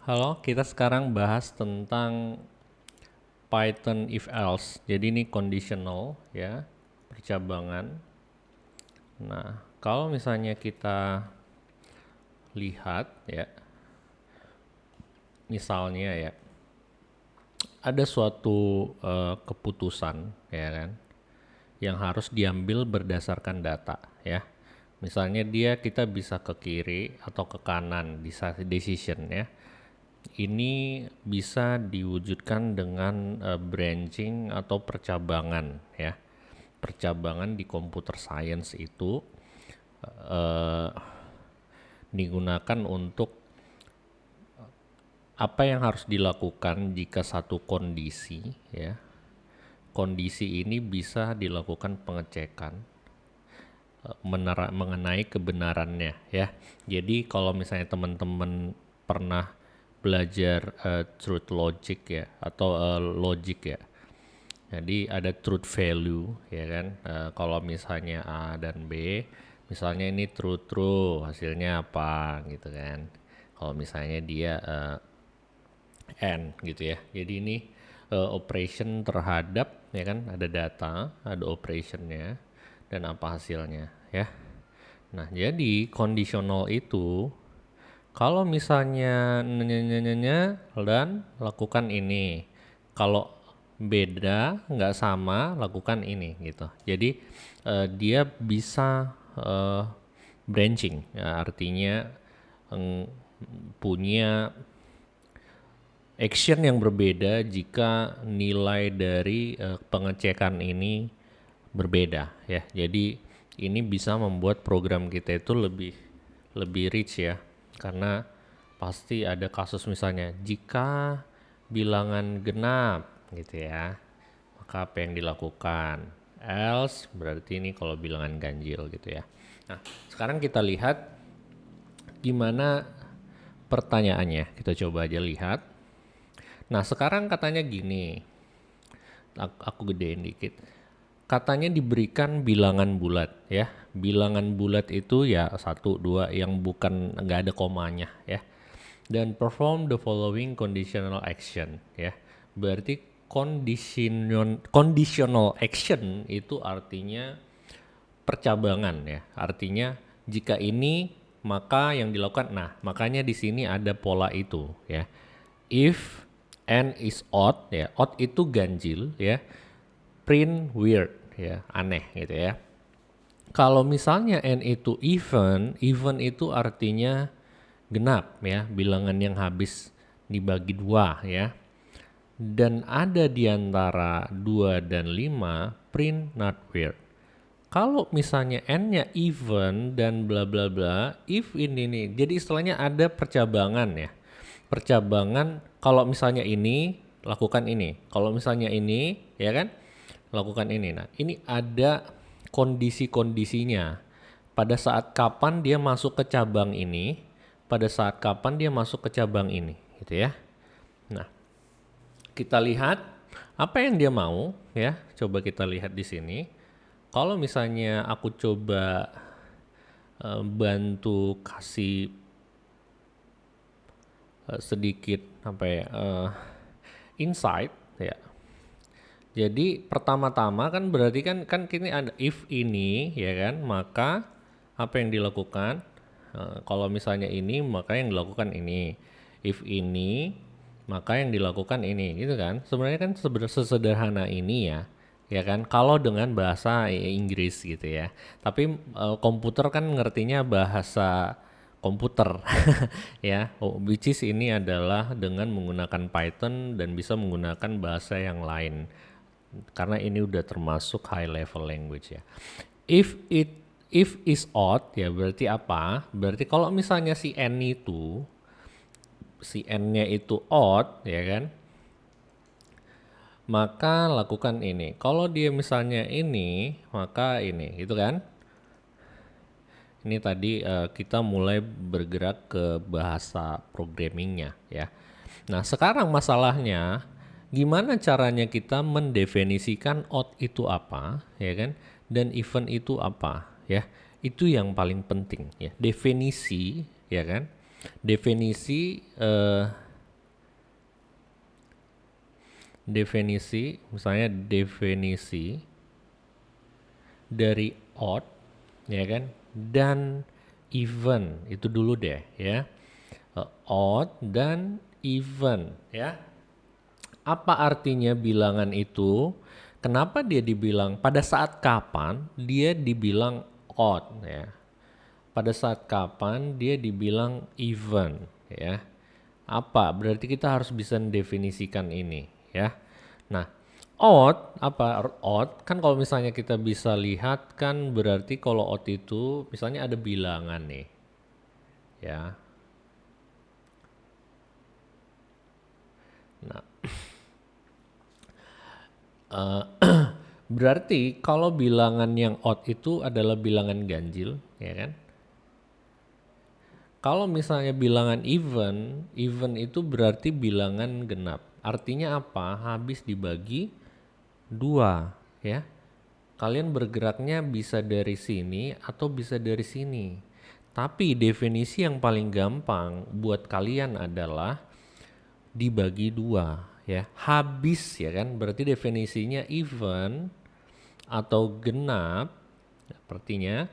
Halo, kita sekarang bahas tentang Python if else. Jadi ini conditional ya, percabangan. Nah, kalau misalnya kita lihat ya, misalnya ya, ada suatu keputusan ya kan yang harus diambil berdasarkan data ya. Misalnya kita bisa ke kiri atau ke kanan di decision ya. Ini bisa diwujudkan dengan branching atau percabangan ya. Percabangan di computer science itu eh, digunakan untuk apa yang harus dilakukan jika satu kondisi ya. Kondisi ini bisa dilakukan pengecekan mengenai kebenarannya ya. Jadi kalau misalnya teman-teman pernah belajar truth logic ya atau logic ya. Jadi ada truth value ya kan. Kalau misalnya A dan B, misalnya ini true hasilnya apa gitu kan. Kalau misalnya dia N gitu ya. Jadi ini operation terhadap ya kan, ada data, ada operationnya dan apa hasilnya ya. Nah, jadi conditional itu kalau misalnya nanya dan lakukan ini. Kalau beda, nggak sama, lakukan ini gitu. Jadi dia bisa branching, ya, artinya punya action yang berbeda jika nilai dari pengecekan ini berbeda ya. Jadi ini bisa membuat program kita itu lebih lebih rich ya. Karena pasti ada kasus misalnya jika bilangan genap gitu ya. Maka apa yang dilakukan? Else berarti ini kalau bilangan ganjil gitu ya. Nah, sekarang kita lihat gimana pertanyaannya. Kita coba aja lihat. Nah, sekarang katanya gini, aku gedein dikit. Katanya diberikan bilangan bulat ya. Bilangan bulat itu ya satu, dua yang bukan nggak ada komanya ya. Dan perform the following conditional action ya. Berarti conditional action itu artinya percabangan ya. Artinya jika ini maka yang dilakukan. Nah, makanya di sini ada pola itu ya. If n is odd ya, odd itu ganjil ya. Print weird ya, aneh gitu ya. Kalau misalnya n itu even, even itu artinya genap ya, bilangan yang habis dibagi dua ya. Dan ada di antara 2 dan 5, print not weird. Kalau misalnya n-nya even dan bla bla bla, if ini nih. Jadi istilahnya ada percabangan ya. Percabangan kalau misalnya ini lakukan ini. Kalau misalnya ini ya kan lakukan ini. Nah, ini ada kondisi-kondisinya. Pada saat kapan dia masuk ke cabang ini, pada saat kapan dia masuk ke cabang ini, gitu ya. Nah, kita lihat apa yang dia mau ya. Coba kita lihat di sini. Kalau misalnya aku coba bantu kasih sedikit apa ya insight ya. Jadi pertama-tama kan berarti kan kini ada if ini ya kan, maka apa yang dilakukan? Kalau misalnya ini maka yang dilakukan ini. If ini maka yang dilakukan ini gitu kan. Sebenarnya kan sesederhana ini ya. Ya kan, kalau dengan bahasa Inggris gitu ya. Tapi komputer kan ngertinya bahasa komputer ya, which is ini adalah dengan menggunakan Python dan bisa menggunakan bahasa yang lain karena ini udah termasuk high level language ya. If is odd ya berarti apa? Berarti kalau misalnya si n-nya itu odd ya kan, maka lakukan ini. Kalau dia misalnya ini, maka ini, gitu kan? Ini tadi kita mulai bergerak ke bahasa programmingnya ya. Nah, sekarang masalahnya gimana caranya kita mendefinisikan odd itu apa, ya kan? Dan even itu apa, ya? Itu yang paling penting ya. Definisi, ya kan? Definisi definisi, misalnya definisi dari odd, ya kan, dan even, itu dulu deh ya. Odd dan even ya. Apa artinya bilangan itu? Kenapa dia dibilang, pada saat kapan dia dibilang odd ya? Pada saat kapan dia dibilang even ya? Apa? Berarti kita harus bisa mendefinisikan ini ya. Nah, odd apa? Odd kan kalau misalnya kita bisa lihat kan berarti kalau odd itu misalnya ada bilangan nih ya. Nah, berarti kalau bilangan yang odd itu adalah bilangan ganjil, ya kan? Kalau misalnya bilangan even, even itu berarti bilangan genap. Artinya apa? Habis dibagi dua, ya. Kalian bergeraknya bisa dari sini atau bisa dari sini. Tapi definisi yang paling gampang buat kalian adalah dibagi dua, ya. Habis, ya kan? Berarti definisinya even atau genap, artinya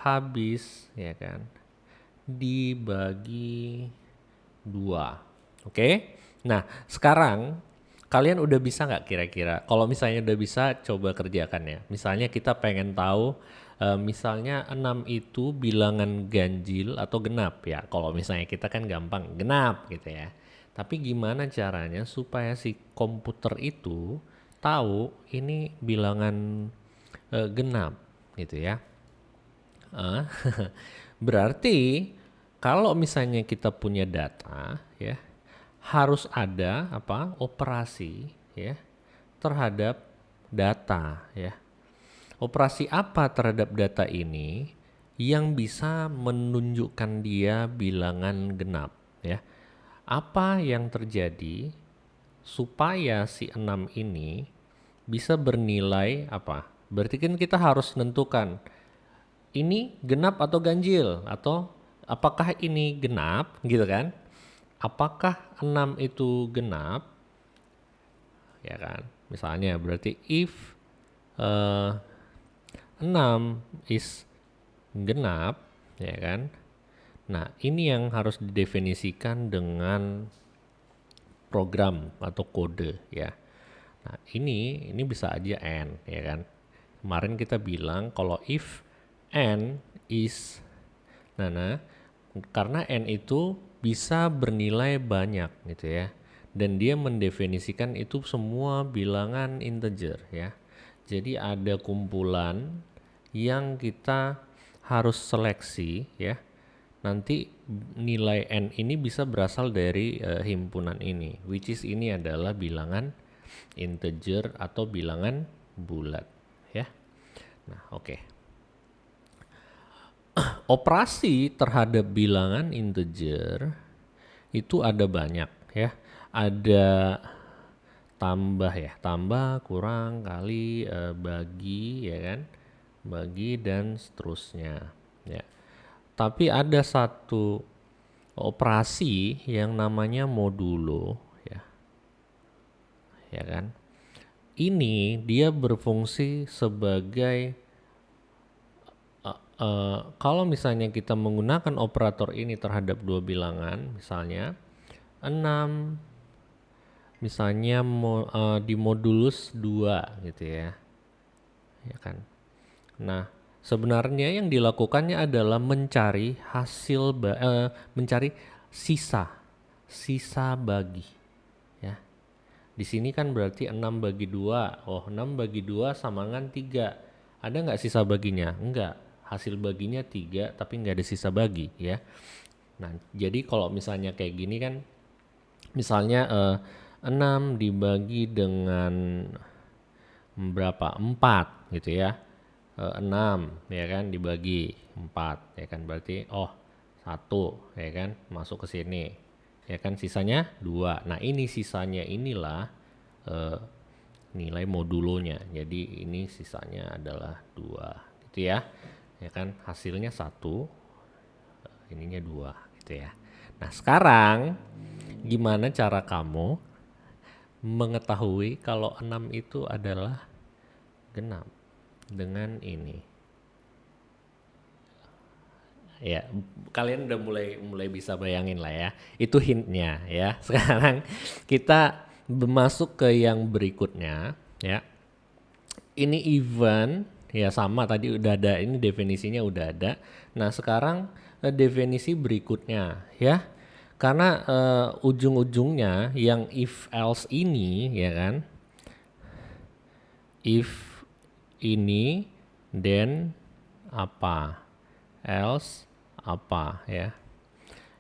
habis, ya kan, dibagi dua. Oke. Nah, sekarang kalian udah bisa nggak kira-kira? Kalau misalnya udah bisa, coba kerjakan ya. Misalnya kita pengen tahu, misalnya 6 itu bilangan ganjil atau genap ya. Kalau misalnya kita kan gampang, genap gitu ya. Tapi gimana caranya supaya si komputer itu tahu ini bilangan genap gitu ya. Eh, Berarti kalau misalnya kita punya data ya, harus ada apa? Operasi ya terhadap data ya. Operasi apa terhadap data ini yang bisa menunjukkan dia bilangan genap ya. Apa yang terjadi supaya si 6 ini bisa bernilai apa? Berarti kan kita harus menentukan ini genap atau ganjil, atau apakah ini genap gitu kan? Apakah 6 itu genap, ya kan? Misalnya berarti if uh, 6 is genap, ya kan? Nah, ini yang harus didefinisikan dengan program atau kode ya. Nah, ini bisa aja n, ya kan? Kemarin kita bilang kalau if n is nah, karena n itu bisa bernilai banyak gitu ya. Dan dia mendefinisikan itu semua bilangan integer ya. Jadi ada kumpulan yang kita harus seleksi ya. Nanti nilai n ini bisa berasal dari himpunan ini, which is ini adalah bilangan integer atau bilangan bulat ya. Nah, oke. Operasi terhadap bilangan integer itu ada banyak ya. Ada tambah ya, tambah, kurang, kali, bagi ya kan. Bagi dan seterusnya ya. Tapi ada satu operasi yang namanya modulo ya. Ya kan? Ini dia berfungsi sebagai kalau misalnya kita menggunakan operator ini terhadap dua bilangan, misalnya 6, misalnya di modulus 2 gitu ya. Ya kan. Nah, sebenarnya yang dilakukannya adalah mencari hasil mencari sisa bagi ya. Di sini kan berarti 6 bagi 2. Oh, 6 bagi 2 sama dengan 3. Ada nggak sisa baginya? Enggak. Hasil baginya 3 tapi nggak ada sisa bagi ya. Nah, jadi kalau misalnya kayak gini kan, misalnya 6 dibagi dengan berapa? 4 gitu ya. 6 ya kan dibagi 4 ya kan, berarti oh 1 ya kan masuk ke sini ya kan, sisanya 2. Nah, ini sisanya inilah eh, nilai modulonya. Jadi ini sisanya adalah 2 gitu ya. Ya kan hasilnya 1, ininya 2 gitu ya. Nah, sekarang gimana cara kamu mengetahui kalau 6 itu adalah genap dengan ini. Ya, kalian udah mulai bisa bayangin lah ya. Itu hintnya ya. Sekarang kita masuk ke yang berikutnya ya. Ini event ya, sama tadi udah ada, ini definisinya udah ada. Nah, sekarang definisi berikutnya ya. Karena ujung-ujungnya yang if else ini ya kan. If ini then apa? Else apa ya?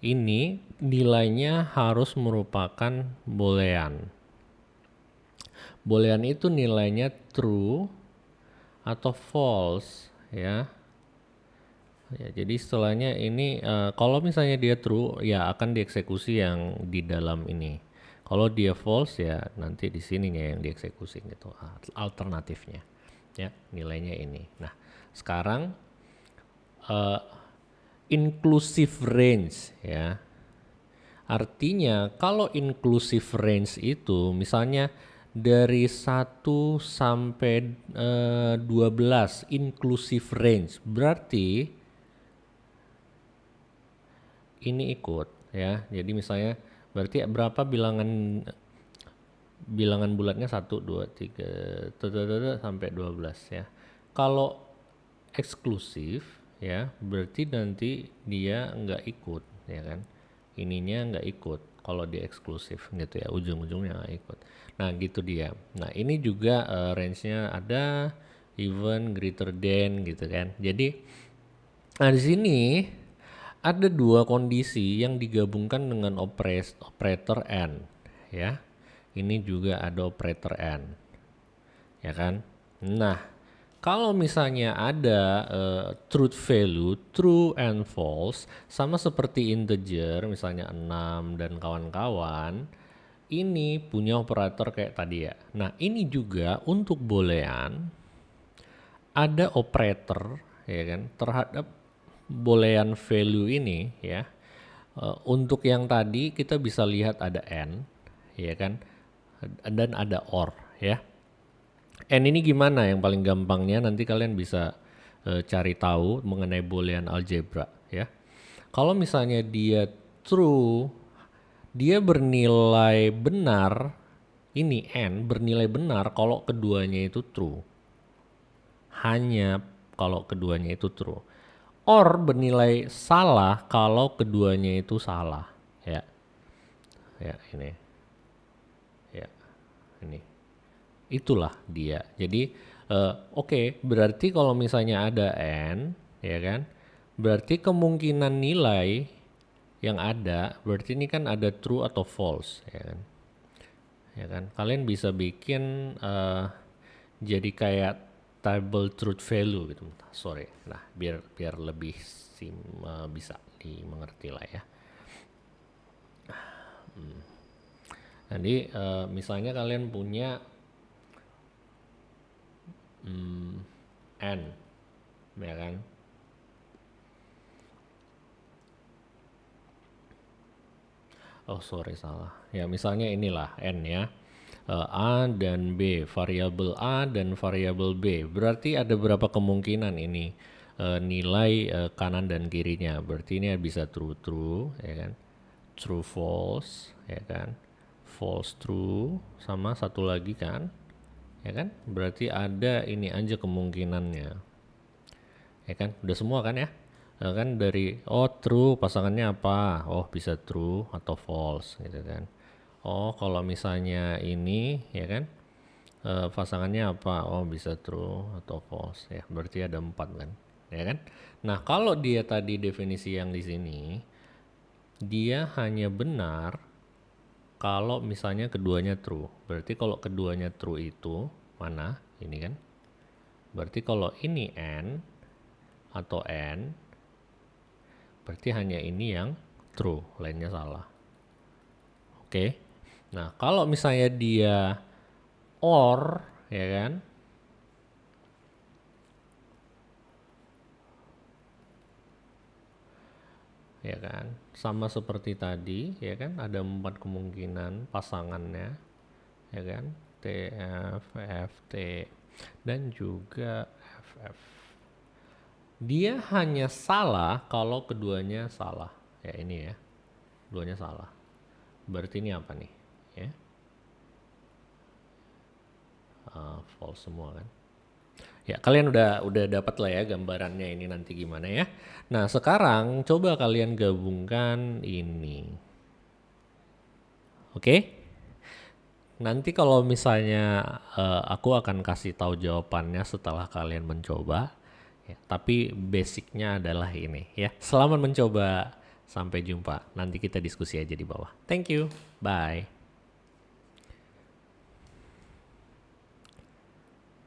Ini nilainya harus merupakan boolean. Boolean itu nilainya true atau false ya. Ya, jadi istilahnya ini kalau misalnya dia true ya akan dieksekusi yang di dalam ini. Kalau dia false ya nanti di sininya yang dieksekusi gitu. Alternatifnya ya nilainya ini. Nah, sekarang inclusive range ya. Artinya kalau inclusive range itu misalnya dari 1 sampai 12 inclusive range, berarti ini ikut ya. Jadi misalnya berarti berapa bilangan bulatnya 1 2 3 sampai 12 ya. Kalau eksklusif ya berarti nanti dia nggak ikut ya kan, ininya nggak ikut kalau dia eksklusif gitu ya, ujung-ujungnya nggak ikut. Nah gitu dia. Nah ini juga range-nya ada even, greater than gitu kan. Jadi nah di sini ada dua kondisi yang digabungkan dengan operator AND ya. Ini juga ada operator AND ya kan. Nah, kalau misalnya ada truth value, true and false, sama seperti integer, misalnya 6 dan kawan-kawan, ini punya operator kayak tadi ya. Nah, ini juga untuk boolean, ada operator ya kan, terhadap boolean value ini ya. Untuk yang tadi kita bisa lihat ada AND, ya kan, dan ada OR ya. N ini gimana yang paling gampangnya nanti kalian bisa cari tahu mengenai boolean algebra ya. Kalau misalnya dia true, dia bernilai benar, ini N bernilai benar kalau keduanya itu true. Hanya kalau keduanya itu true. Or bernilai salah kalau keduanya itu salah ya. Ya ini. Ya ini. Itulah dia. Jadi oke, berarti kalau misalnya ada n, ya kan, berarti kemungkinan nilai yang ada, berarti ini kan ada true atau false, ya kan? Ya kan, kalian bisa bikin jadi kayak table truth value gitu. Sorry, nah biar lebih bisa dimengerti lah ya. Jadi misalnya kalian punya n, ya kan? Oh sorry salah. Ya misalnya inilah n ya. A dan B, variabel A dan variabel B. Berarti ada berapa kemungkinan ini nilai kanan dan kirinya. Berarti ini bisa true true, ya kan? True false, ya kan? False true, sama satu lagi kan? Ya kan? Berarti ada ini aja kemungkinannya. Ya kan? Udah semua kan ya? Kan dari true pasangannya apa? Oh bisa true atau false gitu kan. Oh kalau misalnya ini ya kan pasangannya apa? Oh bisa true atau false ya. Berarti ada 4 kan, ya kan? Nah kalau dia tadi definisi yang di sini, dia hanya benar kalau misalnya keduanya true. Berarti kalau keduanya true itu mana? Ini kan. Berarti kalau ini n atau n, berarti hanya ini yang true, lainnya salah. Oke. Nah, kalau misalnya dia or, ya kan? Ya kan? Sama seperti tadi, ya kan? Ada 4 kemungkinan pasangannya, ya kan? T, F, F, T, dan juga FF. Dia hanya salah kalau keduanya salah. Ya ini ya, keduanya salah. Berarti ini apa nih? Ya, false semua kan? Ya, kalian udah dapat lah ya gambarannya ini nanti gimana ya. Nah, sekarang coba kalian gabungkan ini. Oke? Nanti kalau misalnya aku akan kasih tahu jawabannya setelah kalian mencoba. Ya, tapi basicnya adalah ini ya. Selamat mencoba. Sampai jumpa. Nanti kita diskusi aja di bawah. Thank you. Bye.